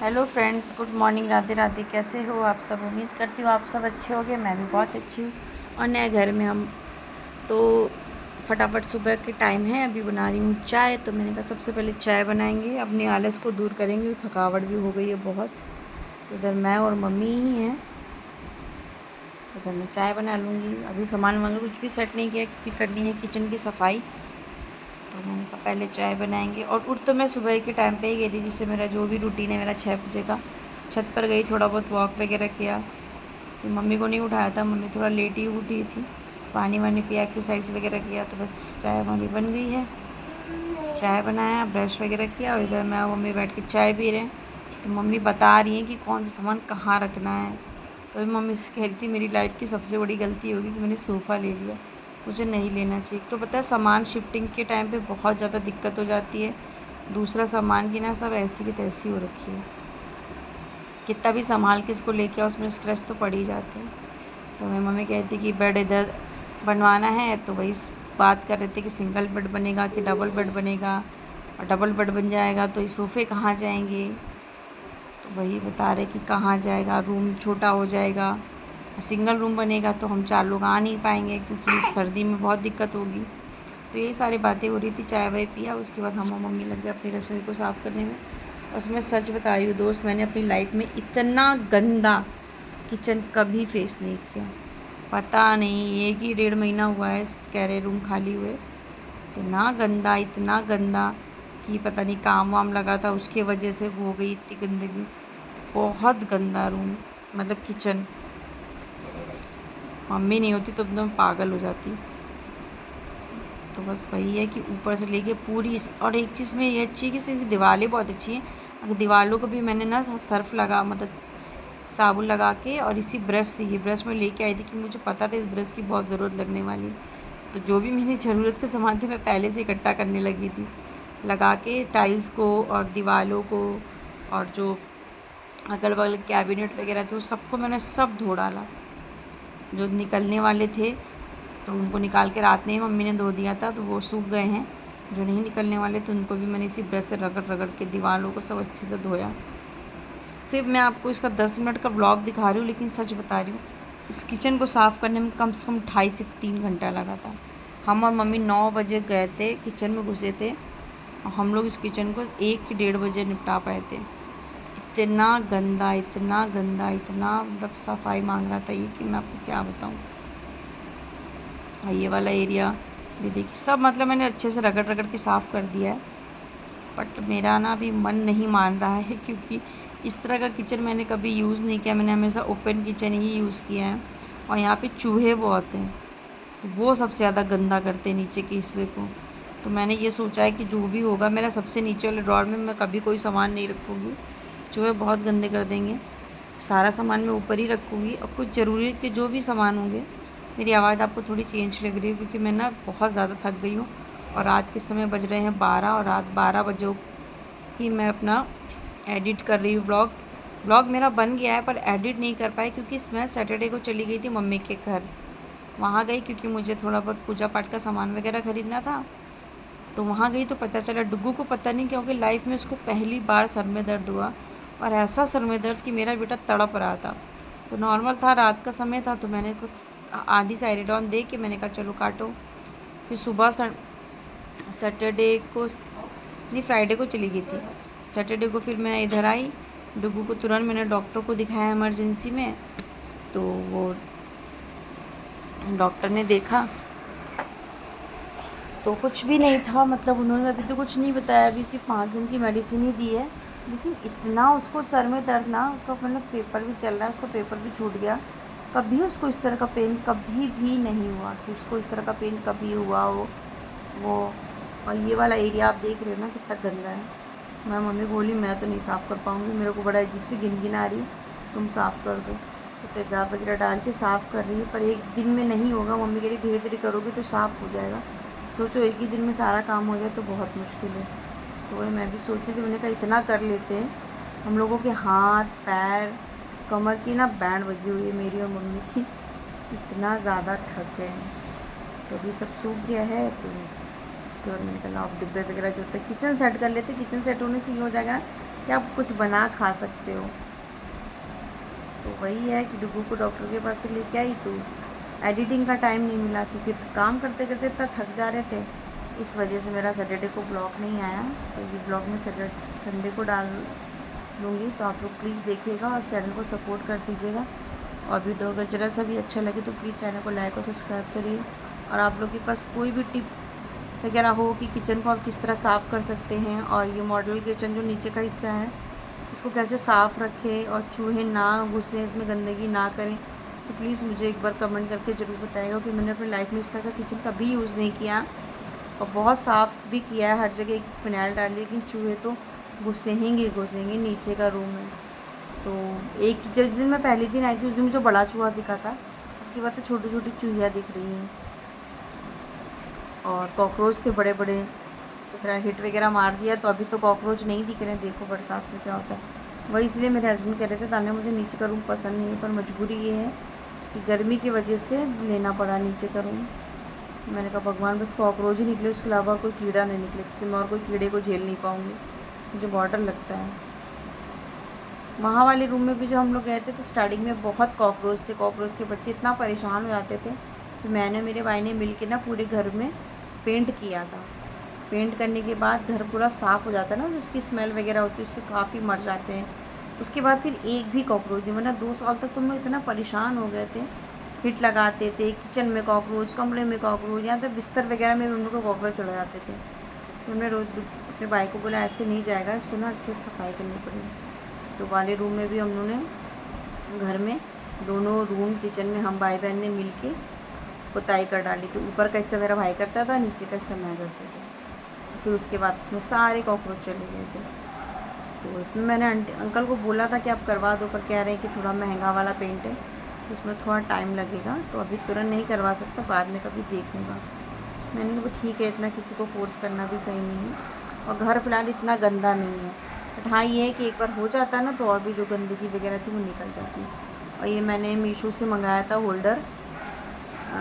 Hello friends, good morning, Radhe Radhe. कैसे हो आप सब? उम्मीद करती हूँ आप सब अच्छे होंगे। मैं भी बहुत अच्छी हूँ। और नए घर में हम तो फटाफट सुबह के टाइम है, अभी बना रही हूँ चाय। तो मैंने कहा सबसे पहले चाय बनाएंगे, अपने आलस को दूर करेंगे। थकावट भी हो गई है बहुत। तो इधर मैं और मम्मी ही हैं, तो इधर मैं चाय बना लूँगी। अभी सामान वामान कुछ भी सेट नहीं किया क्योंकि करनी है किचन की सफाई। तो मैंने कहा पहले चाय बनाएंगे। और उठ तो मैं सुबह के टाइम पे ही गई थी, जिससे मेरा जो भी रूटीन है मेरा 6 बजे का। छत पर गई, थोड़ा बहुत वॉक वगैरह किया। फिर मम्मी को नहीं उठाया था, मम्मी थोड़ा लेट ही उठी थी। पानी वानी पिया, एक्सरसाइज वगैरह किया, तो बस चाय हमारी बन गई है। चाय बनाया, ब्रश वगैरह किया, और इधर मैं और मम्मी बैठ के चाय पी रहे हैं। तो मम्मी बता रही हैं कि कौन सा सामान कहाँ रखना है। तो अभी मम्मी से कह रही थी मेरी लाइफ की सबसे बड़ी गलती होगी कि मैंने सोफ़ा ले लिया, मुझे नहीं लेना चाहिए। तो पता है, सामान शिफ्टिंग के टाइम पे बहुत ज़्यादा दिक्कत हो जाती है। दूसरा सामान की ना सब ऐसी की तैसी हो रखी है, कितना भी संभाल के इसको लेके आओ, उसमें स्क्रैच तो पड़ ही जाते हैं। तो मेरी मम्मी कहती कि बेड इधर बनवाना है, तो वही बात कर रहे थे कि सिंगल बेड बनेगा कि डबल बेड बनेगा, और डबल बेड बन जाएगा तो ये सोफ़े कहाँ जाएंगे। तो वही बता रहे कि कहाँ जाएगा, रूम छोटा हो जाएगा। सिंगल रूम बनेगा तो हम 4 लोग आ नहीं पाएंगे क्योंकि सर्दी में बहुत दिक्कत होगी। तो यही सारी बातें हो रही थी। चाय वाय पिया, उसके बाद हम और मम्मी लग गए अपनी रसोई को साफ़ करने में। और उसमें सच बता रही हूँ दोस्त, मैंने अपनी लाइफ में इतना गंदा किचन कभी फेस नहीं किया। पता नहीं, 1 ही 1.5 महीना हुआ है कह रहे रूम खाली हुए। इतना गंदा कि पता नहीं काम वाम लगा था उसके वजह से हो गई इतनी गंदगी। बहुत गंदा रूम, मतलब किचन। मम्मी नहीं होती तो एकदम पागल हो जाती। तो बस वही है कि ऊपर से लेके पूरी और एक चीज़ में ये अच्छी है कि इसकी दीवारें बहुत अच्छी हैं। अगर दीवारों को भी मैंने ना सर्फ लगा, मतलब साबुन लगा के, और इसी ब्रश से, ये ब्रश मैं लेके आई थी कि मुझे पता था इस ब्रश की बहुत ज़रूरत लगने वाली है। तो जो भी मेरी ज़रूरत के सामान थे मैं पहले से इकट्ठा करने लगी थी, लगा के टाइल्स को और दीवारों को, और जो अगल बगल कैबिनेट वगैरह थे उस सबको मैंने सब धो डाला। जो निकलने वाले थे तो उनको निकाल के रात में ही मम्मी ने धो दिया था, तो वो सूख गए हैं। जो नहीं निकलने वाले थे उनको भी मैंने इसी ब्रश से रगड़ रगड़ के दीवारों को सब अच्छे से धोया। सिर्फ मैं आपको इसका 10 मिनट का ब्लॉग दिखा रही हूँ, लेकिन सच बता रही हूँ, इस किचन को साफ़ करने में कम से कम 2.5 से 3 घंटा लगा था। हम और मम्मी 9 बजे गए थे, किचन में घुसे थे, और हम लोग इस किचन को 1 कि 1.5 बजे निपटा पाए थे। इतना गंदा, इतना गंदा, इतना मतलब सफाई मांग रहा था ये कि मैं आपको क्या बताऊँ। ये वाला एरिया भी देखिए, सब मतलब मैंने अच्छे से रगड़ रगड़ के साफ़ कर दिया है। बट मेरा ना अभी मन नहीं मान रहा है, क्योंकि इस तरह का किचन मैंने कभी यूज़ नहीं किया। मैंने हमेशा ओपन किचन ही यूज़ किया है, और यहाँ पे चूहे बहुत हैं, तो वो सबसे ज़्यादा गंदा करते हैं नीचे के हिस्से को। तो मैंने ये सोचा है कि जो भी होगा, मेरा सबसे नीचे वाले ड्रॉर में मैं कभी कोई सामान नहीं रखूँगी, चूहे बहुत गंदे कर देंगे। सारा सामान मैं ऊपर ही रखूँगी, और कुछ ज़रूरी के जो भी सामान होंगे। मेरी आवाज़ आपको थोड़ी चेंज लग रही है क्योंकि मैं ना बहुत ज़्यादा थक गई हूँ। और रात के समय बज रहे हैं 12, और रात 12 बजे ही मैं अपना एडिट कर रही हूँ ब्लॉग मेरा बन गया है, पर एडिट नहीं कर पाई क्योंकि मैं सैटरडे को चली गई थी मम्मी के घर। वहाँ गई क्योंकि मुझे थोड़ा बहुत पूजा पाठ का सामान वगैरह ख़रीदना था। तो वहाँ गई तो पता चला डुग्गू को पता नहीं क्योंकि लाइफ में उसको पहली बार सर में दर्द हुआ, और ऐसा सर में दर्द कि मेरा बेटा तड़प रहा था। तो नॉर्मल था, रात का समय था, तो मैंने कुछ आधी साइरिडॉन दे के मैंने कहा चलो काटो। फिर सुबह सैटरडे को नहीं, फ्राइडे को चली गई थी। सैटरडे को फिर मैं इधर आई, डुग्गू को तुरंत मैंने डॉक्टर को दिखाया इमरजेंसी में। तो वो डॉक्टर ने देखा तो कुछ भी नहीं था, मतलब उन्होंने अभी तो कुछ नहीं बताया, अभी सिर्फ 5 दिन की मेडिसिन ही दी है। लेकिन इतना उसको सर में दर्द ना, उसका मतलब पेपर भी चल रहा है, उसका पेपर भी छूट गया। कभी उसको इस तरह का पेन कभी भी नहीं हुआ कि उसको इस तरह का पेन कभी हुआ हो वो। और ये वाला एरिया आप देख रहे हो ना कितना गंदा है। मैं मम्मी बोली मैं तो नहीं साफ़ कर पाऊँगी, मेरे को बड़ा अजीब सी गिन आ रही है, तुम साफ़ कर दो। तो तेजाब वगैरह डाल के साफ़ कर रही है, पर एक दिन में नहीं होगा। मम्मी कह रही धीरे धीरे करोगे तो साफ़ हो जाएगा। सोचो एक ही दिन में सारा काम हो जाए तो बहुत मुश्किल है। तो वही मैं भी सोची थी, मैंने कहा इतना कर लेते हैं। हम लोगों के हाथ पैर कमर की ना बैंड बजी हुई है मेरी और मम्मी की, इतना ज़्यादा थक गए हैं। तो अभी सब सूख गया है, तो उसके बाद मैंने कहा आप डिब्बे वगैरह जो होते हैं किचन सेट कर लेते। किचन सेट होने से ये हो जाएगा ना, कि आप कुछ बना खा सकते हो। तो वही है कि डुगू को डॉक्टर के पास से लेके आई, तो एडिटिंग का टाइम नहीं मिला क्योंकि काम करते करते इतना थक जा रहे थे, इस वजह से मेरा सैटरडे को ब्लॉग नहीं आया। तो ये ब्लॉग मैं संडे को डाल लूँगी, तो आप लोग प्लीज़ देखिएगा और चैनल को सपोर्ट कर दीजिएगा। और वीडियो अगर ज़रा सा भी अच्छा लगे तो प्लीज़ चैनल को लाइक और सब्सक्राइब करिए। और आप लोग के पास कोई भी टिप वगैरह हो कि किचन को आप किस तरह साफ़ कर सकते हैं, और ये मॉडल किचन जो नीचे का हिस्सा है इसको कैसे साफ़ रखें और चूहे ना घुसें, इसमें गंदगी ना करें, तो प्लीज़ मुझे एक बार कमेंट करके ज़रूर बताइएगा। कि मैंने अपनी लाइफ में इस तरह का किचन कभी यूज़ नहीं किया, और बहुत साफ़ भी किया है, हर जगह एक फ़िनाइल डाली, लेकिन चूहे तो घुसेंगे नीचे का रूम है। तो एक जिस दिन मैं पहले दिन आई थी उस दिन मुझे बड़ा चूहा दिखा था, उसके बाद तो छोटी छोटी चूहियाँ दिख रही हैं और कॉकरोच थे बड़े बड़े। तो फिर हिट वगैरह मार दिया, तो अभी तो कॉकरोच नहीं दिख रहे हैं। देखो बरसात में क्या होता है। वही इसलिए मेरे हस्बैंड कह रहे थे ताने मुझे नीचे का रूम पसंद नहीं है, पर मजबूरी ये है कि गर्मी की वजह से लेना पड़ा नीचे का रूम। मैंने कहा भगवान बस कॉकरोच ही निकले, उसके अलावा कोई कीड़ा नहीं निकले, क्योंकि मैं और कोई कीड़े को झेल नहीं पाऊँगी, मुझे बहुत डर लगता है। वहाँ वाले रूम में भी जो हम लोग गए थे तो स्टार्टिंग में बहुत कॉकरोच थे, कॉकरोच के बच्चे इतना परेशान हो जाते थे कि मैंने मेरे भाई ने मिल के ना पूरे घर में पेंट किया था। पेंट करने के बाद घर पूरा साफ़ हो जाता है ना, उसकी स्मेल वगैरह होती है, उससे काफ़ी मर जाते हैं। उसके बाद फिर एक भी कॉकरोच नहीं, वरना 2 साल तक तो हम लोग इतना परेशान हो गए थे। हिट लगाते थे, किचन में कॉकरोच, कमरे में कॉकरोच, यहाँ तक बिस्तर वगैरह में भी हम लोग को कॉकरोच चढ़ जाते थे। तो हमने रोज़ अपने भाई को बोला ऐसे नहीं जाएगा, इसको ना अच्छे से सफाई करनी पड़ेगी। तो वाले रूम में भी हम लोगों ने घर में दोनों रूम किचन में हम भाई बहन ने मिल के पुताई कर डाली। तो ऊपर का हिस्सा मेरा भाई करता था, नीचे का हिस्सा मैं करती थी। तो फिर उसके बाद उसमें सारे कॉकरोच चले गए थे। तो इसमें मैंने अंकल को बोला था कि आप करवा दो, पर कह रहे हैं कि थोड़ा महंगा वाला पेंट है तो उसमें थोड़ा टाइम लगेगा, तो अभी तुरंत नहीं करवा सकता, बाद में कभी देखूँगा। मैंने कहा ठीक है, इतना किसी को फोर्स करना भी सही नहीं है, और घर फ़िलहाल इतना गंदा नहीं है। बट हाँ ये है कि एक बार हो जाता है ना तो और भी जो गंदगी वगैरह थी वो निकल जाती है। और ये मैंने मीशो से मंगाया था होल्डर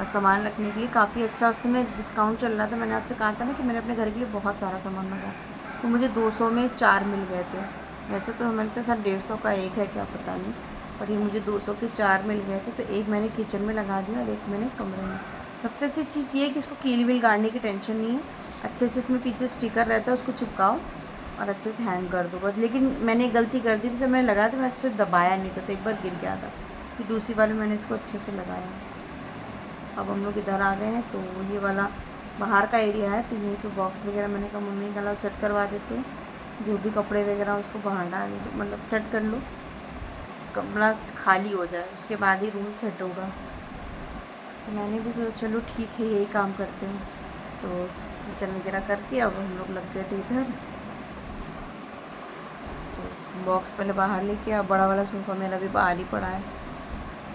सामान रखने के लिए, काफ़ी अच्छा उस समय डिस्काउंट चल रहा था। मैंने आपसे कहा था ना कि मैंने अपने घर के लिए बहुत सारा सामान मंगाया, तो मुझे 200 में 4 मिल गए थे। वैसे तो हमें लगता है सर 150 का एक है, क्या पता नहीं, पर ये मुझे 200 के 4 मिल गए थे। तो एक मैंने किचन में लगा दिया और एक मैंने कमरे में। सबसे अच्छी चीज़ ये है कि इसको कील वील गाड़ने की टेंशन नहीं है, अच्छे से इसमें पीछे स्टिकर रहता है, उसको चिपकाओ और अच्छे से हैंग कर दो बस। लेकिन मैंने एक गलती कर दी थी, जब मैंने लगाया तो मैं अच्छे से दबाया नहीं था, तो एक बार गिर गया था। फिर दूसरी वाले मैंने इसको अच्छे से लगाया। अब हम लोग इधर आ गए हैं, तो ये वाला बाहर का एरिया है, तो यहीं पे बॉक्स वगैरह मैंने कहा मम्मी कल सेट करवा देते हैं, जो भी कपड़े वगैरह उसको बाहर डाल दो, मतलब सेट कर लो, कमरा खाली हो जाए, उसके बाद ही रूम सेट होगा। तो मैंने भी सोचा चलो ठीक है यही काम करते हैं। तो किचन वगैरह करके अब हम लोग लग गए थे इधर। तो बॉक्स पहले बाहर लेके, अब बड़ा वाला सोफ़ा मेरा भी बाहर ही पड़ा है,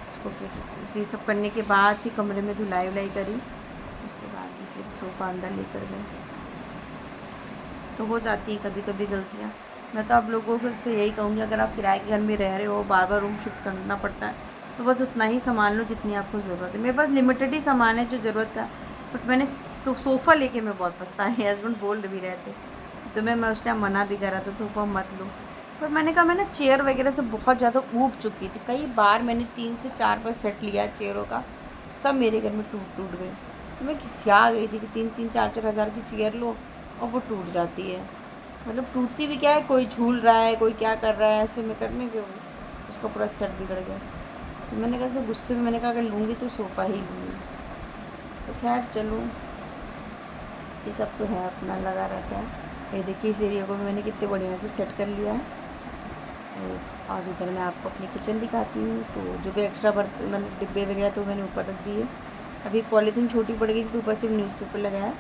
उसको फिर ये सब करने के बाद फिर कमरे में धुलाई वुलाई करी, उसके बाद ही फिर सोफ़ा अंदर लेकर गए। तो हो जाती है कभी कभी गलतियाँ। मैं तो आप लोगों को से यही कहूँगी, अगर आप किराए के घर में रह रहे हो, बार बार रूम शिफ्ट करना पड़ता है, तो बस उतना ही सामान लो जितनी आपको ज़रूरत है। मेरे पास लिमिटेड ही सामान है जो ज़रूरत का, बट मैंने सोफ़ा लेके मैं बहुत पछताई। हस्बैंड बोल भी रहे थे, तुम्हें मैं उस टाइम मना भी करा था सोफ़ा मत लो, पर मैंने कहा मैं ना चेयर वगैरह से बहुत ज़्यादा ऊब चुकी थी। कई बार मैंने 3 से 4 बार सेट लिया चेयरों का, सब मेरे घर में टूट गई। तो मैं खिसिया गई थी कि 3-3 4-4 हज़ार की चेयर लो और वो टूट जाती है। मतलब टूटती भी क्या है, कोई झूल रहा है, कोई क्या कर रहा है, ऐसे में करने के उसका पूरा सेट बिगड़ गया। तो मैंने कहा गुस्से में मैंने कहा अगर लूँगी तो सोफ़ा ही लूँगी। तो खैर चलो, ये सब तो है अपना लगा रहता है। ये देखिए इस एरिया को मैंने कितने बढ़िया से सेट कर लिया है। और इधर मैं आपको अपनी किचन दिखाती हूँ। तो जो भी एक्स्ट्रा मतलब डिब्बे वगैरह तो मैंने ऊपर रख दिए। अभी पॉलीथीन छोटी पड़ गई थी तो ऊपर सिर्फ न्यूज़पेपर लगाया,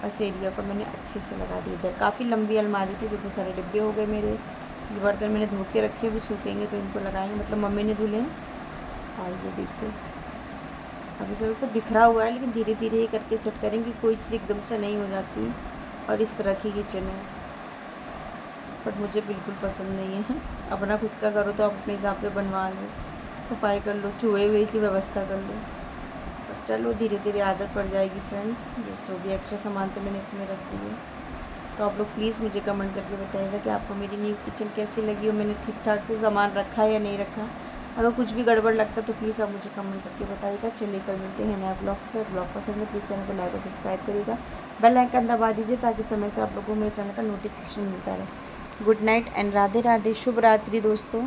इस एरिया को मैंने अच्छे से लगा दिया। इधर काफ़ी लंबी अलमारी थी तो इतने सारे डिब्बे हो गए मेरे। ये बर्तन मैंने धो के रखे, अभी सूखेंगे तो इनको लगाएंगे, मतलब मम्मी ने धुले हैं। और ये देखिए अभी सब बिखरा हुआ है, लेकिन धीरे धीरे ये करके सेट करेंगे, कोई चीज़ एकदम से नहीं हो जाती। और इस तरह की किचन है, बट मुझे बिल्कुल पसंद नहीं है। अपना खुद का करो तो आप अपने हिसाब से बनवा लो, सफाई कर लो, चूहे वूहे की व्यवस्था कर लो। पर चलो धीरे धीरे आदत पड़ जाएगी फ्रेंड्स। ये जो भी एक्स्ट्रा सामान थे मैंने इसमें रख दिए। तो आप लोग प्लीज़ मुझे कमेंट करके बताइएगा कि आपको मेरी न्यू किचन कैसी लगी और मैंने ठीक ठाक से सामान रखा है या नहीं रखा। अगर कुछ भी गड़बड़ लगता तो प्लीज़ आप मुझे कमेंट करके बताइएगा। चलिए कल मिलते हैं नया ब्लॉग के साथ। ब्लॉग पसंद है प्लीज़ चैनल को लाइक और सब्सक्राइब करिएगा, बेल आइकन दबा दीजिए ताकि समय से आप लोगों को मेरे चैनल का नोटिफिकेशन मिलता रहे। Good night and Radhe Radhe, शुभ रात्रि दोस्तों।